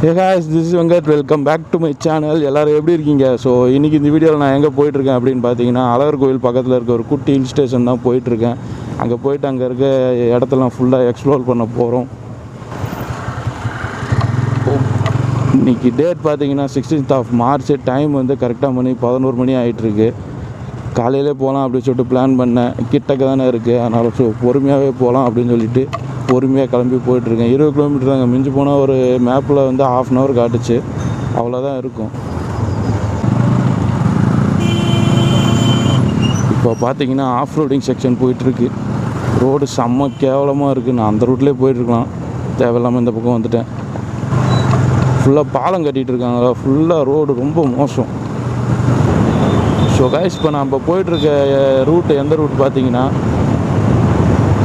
Hey guys, this is Venkat. Welcome back to my channel. எல்லாரும் எப்படி இருக்கீங்க? So இன்றைக்கி இந்த வீடியோவில் நான் எங்கே போயிட்டுருக்கேன் அப்படின்னு பார்த்தீங்கன்னா, அழகர் கோவில் பக்கத்தில் இருக்க ஒரு குட்டி ஹில் ஸ்டேஷன் தான் போயிட்டுருக்கேன். அங்கே போயிட்டு அங்கே இருக்க இடத்தெல்லாம் ஃபுல்லாக எக்ஸ்ப்ளோர் பண்ண போகிறோம். இன்றைக்கி டேட் பார்த்தீங்கன்னா 16th March. டைம் வந்து கரெக்டாக 11 மணி ஆகிட்டுருக்கு. காலையிலே போகலாம் அப்படின்னு சொல்லிட்டு பிளான் பண்ணேன். கிட்டக்க தானே இருக்குது, அதனால் ஸோ பொறுமையாகவே போகலாம் அப்படின்னு சொல்லிட்டு பொறுமையாக கிளம்பி போயிட்டுருக்கேன். 20 கிலோமீட்டர் தாங்க, மிஞ்சி போனால் ஒரு மேப்பில் வந்து ½ hour காட்டுச்சு, அவ்வளோதான் இருக்கும். இப்போ பார்த்தீங்கன்னா ஆஃப் ரோடிங் செக்ஷன் போயிட்டுருக்கு. ரோடு செம்ம கேவலமாக இருக்குது. நான் அந்த ரூட்லேயே போயிட்டுருக்கலாம், தேவையில்லாமல் இந்த பக்கம் வந்துட்டேன். ஃபுல்லாக பாலம் கட்டிகிட்டு இருக்காங்க, ஃபுல்லாக ரோடு ரொம்ப மோசம். ஸோ கைஸ், இப்போ நான் இப்போ போயிட்டுருக்க ரூட்டு எந்த ரூட் பார்த்தீங்கன்னா,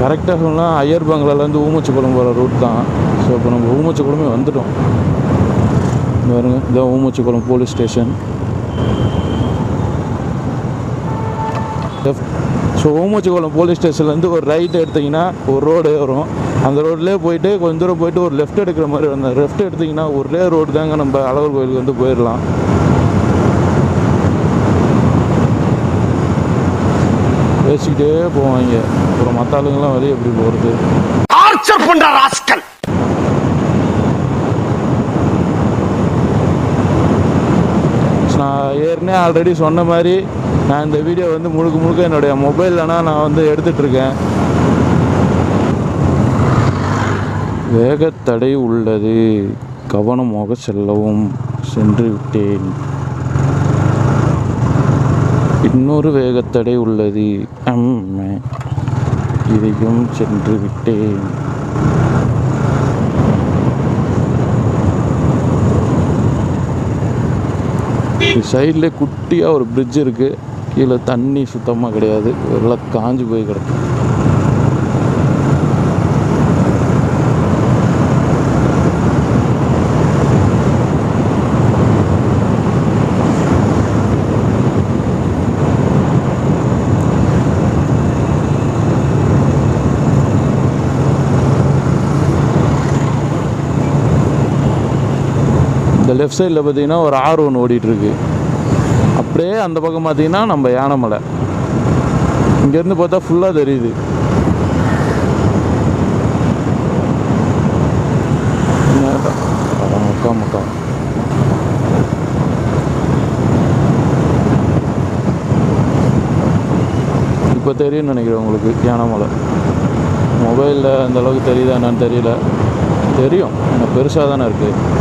கரெக்டாக சொன்னால் ஐயர் பங்களாலேருந்து ஊமச்சிக்குளம் போகிற ரூட் தான். ஸோ இப்போ நம்ம ஊமச்சிக்குளமே வந்துட்டோம். பாருங்க, இதான் Oomachikulam police station. So Oomachikulam police ஸ்டேஷன்லேருந்து ஒரு ரைட் எடுத்திங்கன்னா ஒரு ரோடு வரும். அந்த ரோட்லேயே போயிட்டு கொஞ்சம் தூரம் போயிட்டு ஒரு லெஃப்ட் எடுக்கிற மாதிரி அந்த லெஃப்ட் எடுத்திங்கன்னா ஒரே ரோடு தாங்க, நம்ம அழகர் கோயிலுக்கு வந்து போயிடலாம். பேசிக்கிட்டே போவாங்க, அப்புறம் மற்ற ஆளுங்கெல்லாம் வெளியே எப்படி போகிறது. நான் ஏற்கனவே ஆல்ரெடி சொன்ன மாதிரி நான் இந்த வீடியோ வந்து முழுக்க என்னுடைய மொபைல்லனா நான் வந்து எடுத்துகிட்ருக்கேன். வேகத்தடை உள்ளது, கவனமாக செல்லவும். சென்று விட்டேன். இன்னொரு வேகத்தடை உள்ளது, இதையும் சென்று விட்டேன். சைடில் குட்டியாக ஒரு பிரிட்ஜ் இருக்குது. கீழே தண்ணி சுத்தமாக கிடையாது, எல்லாம் காஞ்சி போய் கிடக்கு. லெஃப்ட் சைடில் பார்த்தீங்கன்னா ஒரு ஆறு ஒன்று ஓடிட்டுருக்கு. அப்படியே அந்த பக்கம் பார்த்தீங்கன்னா நம்ம யானைமலை. இங்கேருந்து பார்த்தா ஃபுல்லாக தெரியுது. மக்கா இப்போ தெரியும்னு நினைக்கிறேன் உங்களுக்கு யானைமலை. மொபைலில் அந்தளவுக்கு தெரியுதா என்னன்னு தெரியல. தெரியும், எனக்கு பெருசாக தானே இருக்குது.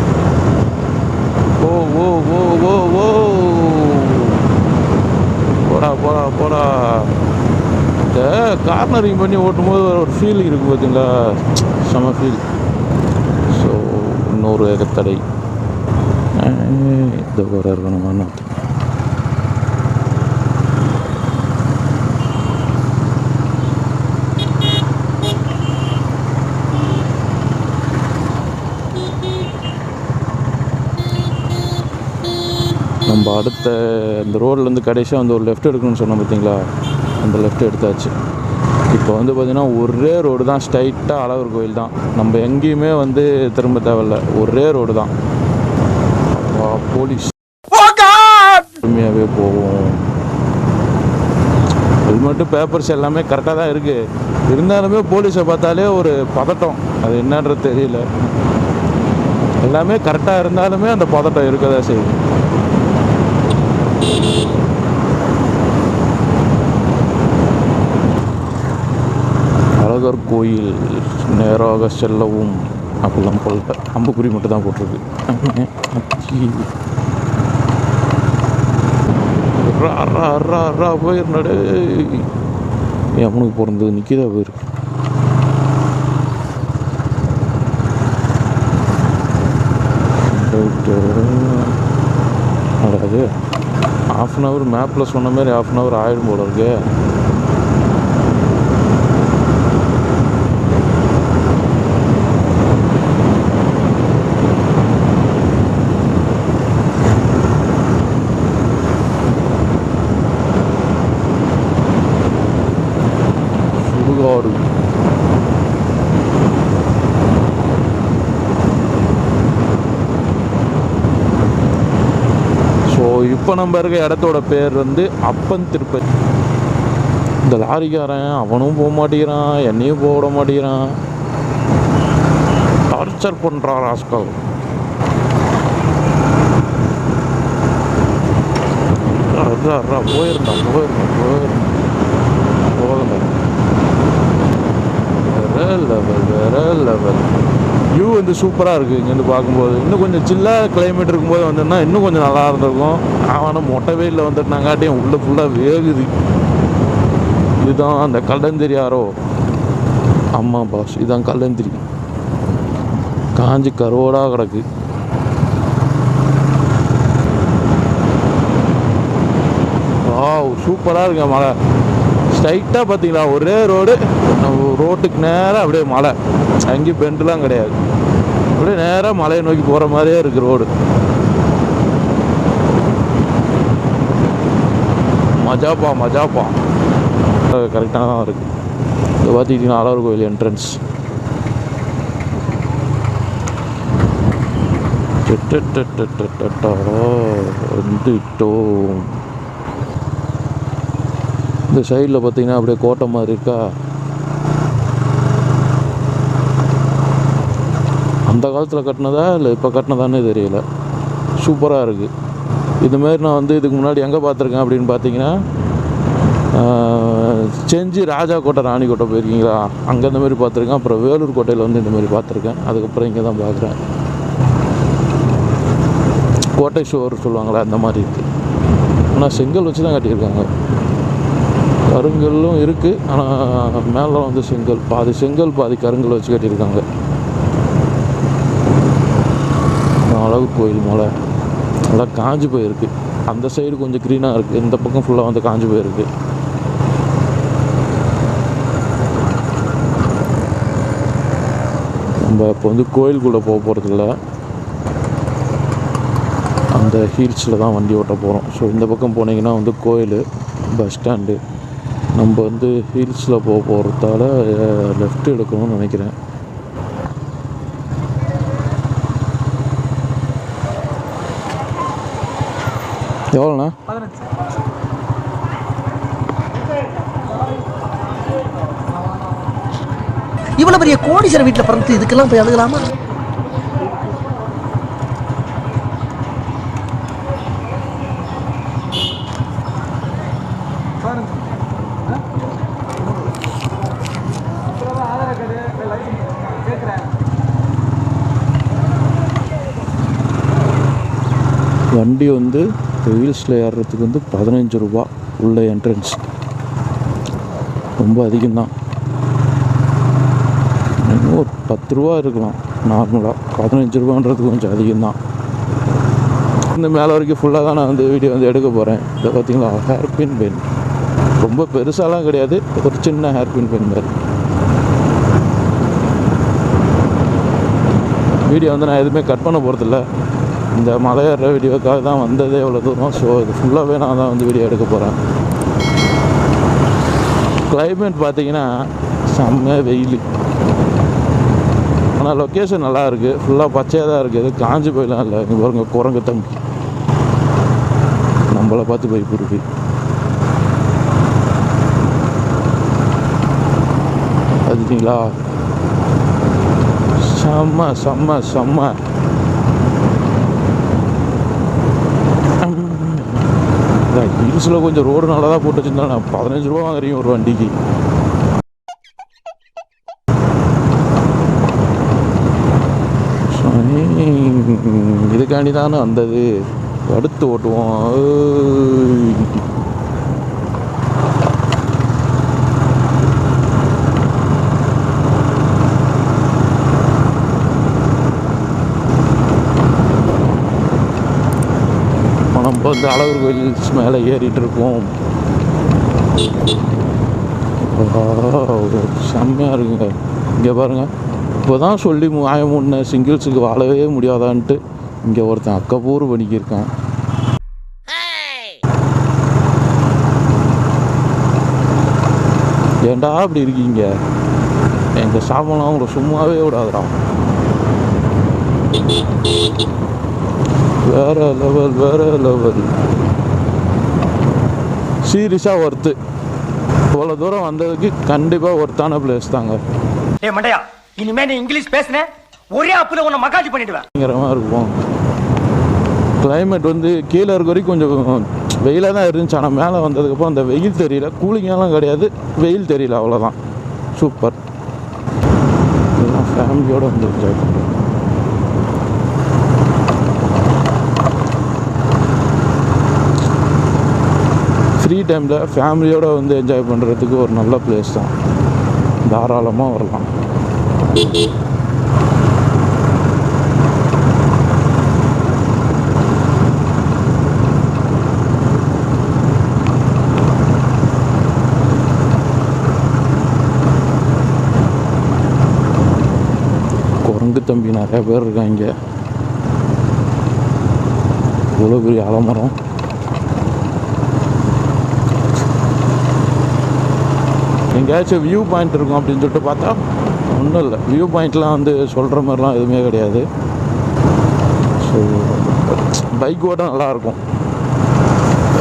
ஓ ஓ ஓ ஓ ஓ போடா. இந்த கார்னரிங் பண்ணி ஓட்டும்போது ஒரு ஃபீல் இருக்குது பார்த்தீங்களா, செம ஃபீல். ஸோ இன்னொரு வேகத்தடை இந்த போகிற இருக்கணுமான்னு. நம்ம அடுத்த இந்த ரோட்லேருந்து கடைசியாக வந்து ஒரு லெஃப்ட் எடுக்கணும்னு சொன்னோம் பார்த்தீங்களா, அந்த லெஃப்ட் எடுத்தாச்சு. இப்போ வந்து பார்த்திங்கன்னா ஒரே ரோடு தான், ஸ்ட்ரைட்டாக அழகர் கோயில் தான். நம்ம எங்கேயுமே வந்து திரும்ப தேவையில்ல, ஒரே ரோடு தான். போலீஸ் உண்மையாகவே போவோம். ஹெல்மெட்டு பேப்பர்ஸ் எல்லாமே கரெக்டாக தான் இருக்குது. இருந்தாலுமே போலீஸை பார்த்தாலே ஒரு பதட்டம், அது என்னன்றது தெரியல. எல்லாமே கரெக்டாக இருந்தாலுமே அந்த பதட்டம் இருக்க தான் செய்யுது. அழகர் கோயில் நேராக செல்லவும். அப்படிலாம் போல அம்புக்குறி மட்டும் தான் போட்டிருக்கு. போயிருந்தாடு எவனுக்கு பிறந்தது நிற்கிதா போயிருக்கு. அது ½ hour மேப்பில் சொன்ன மாதிரி ½ hour ஆகிடும் போல இருக்கு. சுடுகாடு இப்போ நம்ம இருக்க இடத்தோட பேர் வந்து அப்பன் திருப்பதி. இந்த லாரிக்காரன் அவனும் போக மாட்டேங்கிறான், என்னையும் போக விட மாட்டேங்கிறான், டார்ச்சர் பண்ணுறான் ராஸ்கல். போயிருந்தான் போதுங்க. வேற லெவல் வியூ வந்து சூப்பராக இருக்குது இங்கேருந்து பார்க்கும்போது. இன்னும் கொஞ்சம் சில்லாக கிளைமேட் இருக்கும்போது வந்தோம்னா இன்னும் கொஞ்சம் நல்லா இருந்திருக்கும். ஆனால் மொட்டை வெயிலில் வந்துட்டுனாங்காட்டியும் உள்ளே ஃபுல்லாக வேகுது. இதுதான் அந்த கல்லந்திரி ஆரோ. ஆமாம் பாஸ், இதுதான் கல்லந்திரி. காஞ்சி கருவோடாக கிடக்கு. சூப்பராக இருக்குங்க. மலை ஸ்ட்ரைட்டாக பார்த்தீங்களா, ஒரே ரோட்டுக்கு நேராக அப்படியே மலை, அங்கேயும் பெண்டுலாம் கிடையாது. அப்படியே நேராக மலையை நோக்கி போகிற மாதிரியே இருக்குது ரோடு. மஜாப்பா கரெக்டாக தான் இருக்குது. இதை பார்த்துக்கிட்டிங்கன்னா அழகர் கோவில் என்ட்ரன்ஸ். வந்துட்டோம். இந்த சைடில் பார்த்தீங்கன்னா அப்படியே கோட்டை மாதிரி இருக்கா. அந்த காலத்தில் கட்டினதா இல்லை இப்போ கட்டினதானே தெரியல. சூப்பராக இருக்குது. இதுமாரி நான் வந்து இதுக்கு முன்னாடி எங்கே பார்த்துருக்கேன் அப்படின்னு பார்த்தீங்கன்னா, செஞ்சி ராஜா கோட்டை ராணி கோட்டை போயிருக்கீங்களா, அங்கே இந்த மாதிரி பார்த்துருக்கேன். அப்புறம் வேலூர் கோட்டையில் வந்து இந்த மாதிரி பார்த்துருக்கேன். அதுக்கப்புறம் இங்கே தான் பார்க்குறேன். கோட்டை ஷோர் சொல்லுவாங்களே அந்த மாதிரி இருக்குது. ஆனால் செங்கல் வச்சு தான் கட்டியிருக்காங்க. கருங்கல்லும் இருக்குது, ஆனால் மேலே வந்து செங்கல், பாதி செங்கல் பாதி கருங்கல் வச்சு கட்டியிருக்காங்க. அழகர் கோயில் மலை நல்லா காஞ்சி போயிருக்கு. அந்த சைடு கொஞ்சம் க்ரீனாக இருக்குது, இந்த பக்கம் ஃபுல்லாக வந்து காஞ்சி போயிருக்கு. நம்ம இப்போ வந்து கோயிலுக்குள்ளே போக போகிறதில்ல, அந்த ஹீல்ஸில் தான் வண்டி ஓட்ட போகிறோம். ஸோ இந்த பக்கம் போனீங்கன்னா வந்து கோயில், பஸ் ஸ்டாண்டு. நம்ம வந்து ஹீல்ஸில் போக போகிறதால லெஃப்ட் எடுக்கணும்னு நினைக்கிறேன். எவ்வளோண்ணா? இவ்வளவு பெரிய கோடீஸ்வரர் வீட்டில் பிறந்து இதுக்கெல்லாம் போய் அழுகலாமா? வண்டி வந்து ஹீல்ஸில் ஏறுறதுக்கு வந்து 15 ரூபா உள்ள என்ட்ரன்ஸ். ரொம்ப அதிகம்தான். இன்னும் ஒரு 10 ரூபா இருக்கலாம் நார்மலாக. 15 ரூபான்றது கொஞ்சம் அதிகம்தான். இந்த மேலே வரைக்கும் ஃபுல்லாக தான் நான் வந்து வீடியோ வந்து எடுக்க போகிறேன். இதை பார்த்தீங்களா, ஹேர்பின் பென். ரொம்ப பெருசாலாம் கிடையாது, ஒரு சின்ன ஹேர்பின் பென் மாதிரி. வீடியோ வந்து நான் எதுவுமே கட் பண்ண போகிறதில்ல. இந்த மலையேற வீடியோக்காக தான் வந்ததே எவ்வளோ தூரம். ஸோ இது ஃபுல்லாகவே நான் தான் வந்து வீடியோ எடுக்க போகிறேன். கிளைமேட் பார்த்தீங்கன்னா செம்ம வெயில், ஆனால் லொக்கேஷன் நல்லா இருக்குது. ஃபுல்லாக பச்சையாக தான் இருக்குது, எதுவும் காஞ்சி போயெலாம் இல்லை. இங்கே பாருங்க, குரங்கு தம்பி நம்மளை பார்த்து போய் இருக்கு. அதுங்களா, செம்ம செம்ம செம்ம. ஹில்ஸில் கொஞ்சம் ரோடு நல்லா தான் போட்டு வச்சுருந்தா, நான் 15 ரூபா வாங்குறீங்க ஒரு வண்டிக்கு. இதுக்காண்டி தானே வந்தது. அடுத்து ஓட்டுவோம். நம்ம வந்து அழகர் கோயில் மேலே ஏறிட்டு இருக்கோம். செம்மையாக இருக்குங்க. இங்கே பாருங்கள், இப்போ தான் சொல்லி முன்ன சிங்கிள்ஸுக்கு வாழவே முடியாதான்ட்டு இங்கே ஒருத்தன் அக்கப்பூர் பண்ணிக்கிருக்கான். ஏண்டா அப்படி இருக்கீங்க? எங்கள் சாப்பிடலாம் உங்களை சும்மாவே விடாதுடா. வேற லெவல் வேற லெவல். சீரியஸாக ஒர்த்து. இவ்வளோ தூரம் வந்ததுக்கு கண்டிப்பாக ஒர்த்தான பிளேஸ் தாங்க. ஏ மண்டையா, இனிமே நீ இங்கிலீஷ் பேசுன ஒரே அப்புல உன்னை மகாஜி பண்ணிடுவேன். பயங்கரமாக இருக்கும். கிளைமேட் வந்து கீழே இருக்க வரைக்கும் கொஞ்சம் வெயிலாக தான் இருந்துச்சு. ஆனால் மேலே வந்ததுக்கப்புறம் அந்த வெயில் தெரியல, கூலிங்கெல்லாம் கிடையாது, வெயில் தெரியல, அவ்வளோதான். சூப்பர். இதெல்லாம் ஃபேமிலியோடு வந்து என்ஜாய் பண்ணுறோம். ஃப்ரீ டைமில் ஃபேமிலியோடு வந்து என்ஜாய் பண்ணுறதுக்கு ஒரு நல்ல பிளேஸ் தான். தாராளமாக வரலாம். குரங்கு தம்பி நிறையா பேர் இருக்காங்க. இவ்வளோ பெரிய ஆலமரம். எங்கேயாச்சும் வியூ பாயிண்ட் இருக்கும் அப்படின்னு சொல்லிட்டு பார்த்தா ஒன்றும் இல்லை. வியூ பாயிண்ட்லாம் வந்து சொல்கிற மாதிரிலாம் எதுவுமே கிடையாது. ஸோ பைக்கோட நல்லாயிருக்கும்,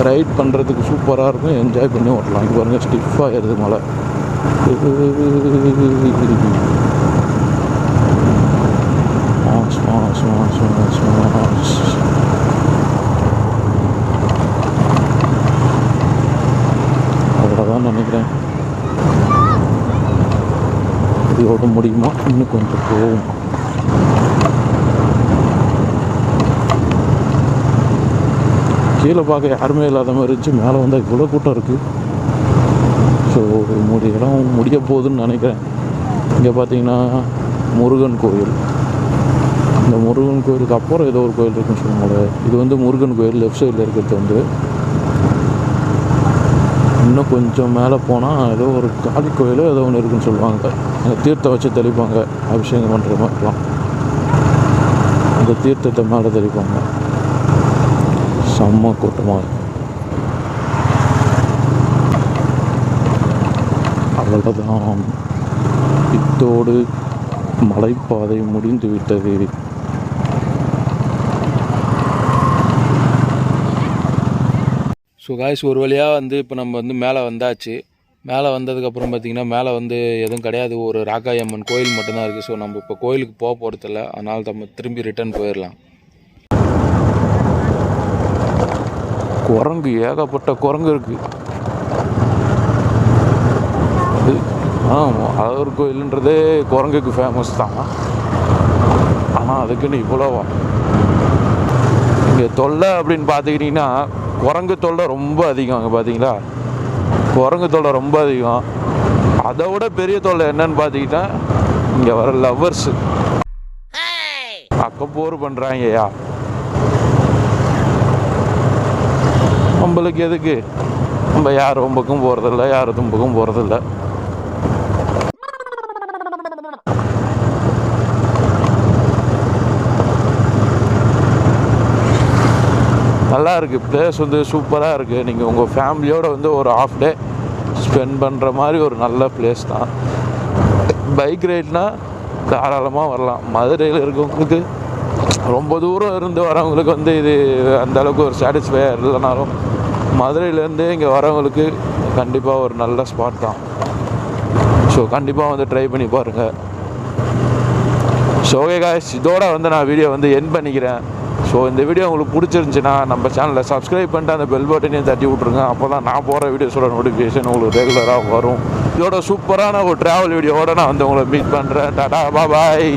ரைட் பண்ணுறதுக்கு சூப்பராக இருக்கும், என்ஜாய் பண்ணி ஓட்டலாம். இங்கே பாருங்கள், ஸ்டிஃபாக ஏறுது மலை. அவ்வளோதான் நினைக்கிறேன். இதோட முடியுமா? இன்னும் கொஞ்சம் போகும். கீழே பார்க்க யாருமே இல்லாத மாதிரி இருந்துச்சு. மேலே வந்தால் இவ்வளோ கூட்டம் இருக்குது. ஸோ இடம் முடிய போகுதுன்னு நினைக்கிறேன். இங்கே பார்த்தீங்கன்னா முருகன் கோயில். இந்த முருகன் கோயிலுக்கு அப்புறம் ஏதோ ஒரு கோயில் இருக்குன்னு சொல்லுவாங்க. இது வந்து முருகன் கோயில் லெஃப்ட் சைடில் இருக்கிறது. வந்து இன்னும் கொஞ்சம் மேலே போனால் ஏதோ ஒரு காளி கோயிலோ ஏதோ ஒன்று இருக்குன்னு சொல்லுவாங்க. அந்த தீர்த்தம் வச்சு தெளிப்பாங்க, அபிஷேகம் பண்ணுற மாதிரிலாம். அந்த தீர்த்தத்தை மேலே தெளிப்பாங்க. செம்ம கூட்டமாக இருக்கும். அவ்வளோதான், இத்தோடு மலைப்பாதை முடிந்து விட்டது. ஸோ காய்ஸ், ஒரு வழியாக வந்து இப்போ நம்ம வந்து மேலே வந்தாச்சு. மேலே வந்ததுக்கப்புறம் பார்த்திங்கன்னா மேலே வந்து எதுவும் கிடையாது, ஒரு ராக்காயி அம்மன் கோயில் மட்டும்தான் இருக்குது. ஸோ நம்ம இப்போ கோயிலுக்கு போக போகிறதில்ல, அதனால் நம்ம திரும்பி ரிட்டர்ன் போயிடலாம். குரங்கு, ஏகப்பட்ட குரங்கு இருக்குது. அழகர் கோயிலுன்றதே குரங்குக்கு ஃபேமஸ் தான். ஆனால் அதுக்குன்னு இவ்வளோவா இங்கே தொல்லை அப்படின்னு பார்த்துக்கிட்டிங்கன்னா குரங்கு தொல்லை ரொம்ப அதிகம். அங்கே பார்த்தீங்களா, குரங்கு தொல்லை ரொம்ப அதிகம். அதை விட பெரிய தொல்லை என்னன்னு பார்த்துக்கிட்டா இங்கே வர லவ்வர்ஸு அக்கப்போர் பண்ணுறாங்கய்யா. நம்மளுக்கு எதுக்கு, நம்ம யார் ரொம்பக்கும் போகிறதில்ல, யார் தும்புக்கும் போகிறதில்ல. நல்லா இருக்குது பிளேஸ், வந்து சூப்பராக இருக்குது. நீங்கள் உங்கள் ஃபேமிலியோடு வந்து ஒரு ஹாஃப் டே ஸ்பெண்ட் பண்ணுற மாதிரி ஒரு நல்ல பிளேஸ் தான். பைக் ரைட்னால் தாராளமாக வரலாம். மதுரையில் இருக்கவங்களுக்கு, ரொம்ப தூரம் இருந்து வரவங்களுக்கு வந்து இது அந்தளவுக்கு ஒரு சாட்டிஸ்ஃபையாக இல்லைனாலும் மதுரையிலேருந்து இங்கே வரவங்களுக்கு கண்டிப்பாக ஒரு நல்ல ஸ்பாட் தான். ஸோ கண்டிப்பாக வந்து ட்ரை பண்ணி பாருங்கள். ஸோ ஓகே காய்ஸ், இதோட வந்து நான் வீடியோ வந்து எண்ட் பண்ணிக்கிறேன். ஸோ இந்த வீடியோ உங்களுக்கு பிடிச்சிருந்துச்சின்னா நம்ம சேனலை சப்ஸ்கிரைப் பண்ணிட்டு அந்த பெல் பட்டனையும் தட்டி விட்ருங்க. அப்போ தான் நான் போகிற வீடியோஸோட நோட்டிஃபிகேஷன் உங்களுக்கு ரெகுலராக வரும். இதோட சூப்பரான ஒரு ட்ராவல் வீடியோவோட நான் வந்து உங்களை மீட் பண்ணுறேன். டாடா பாய்.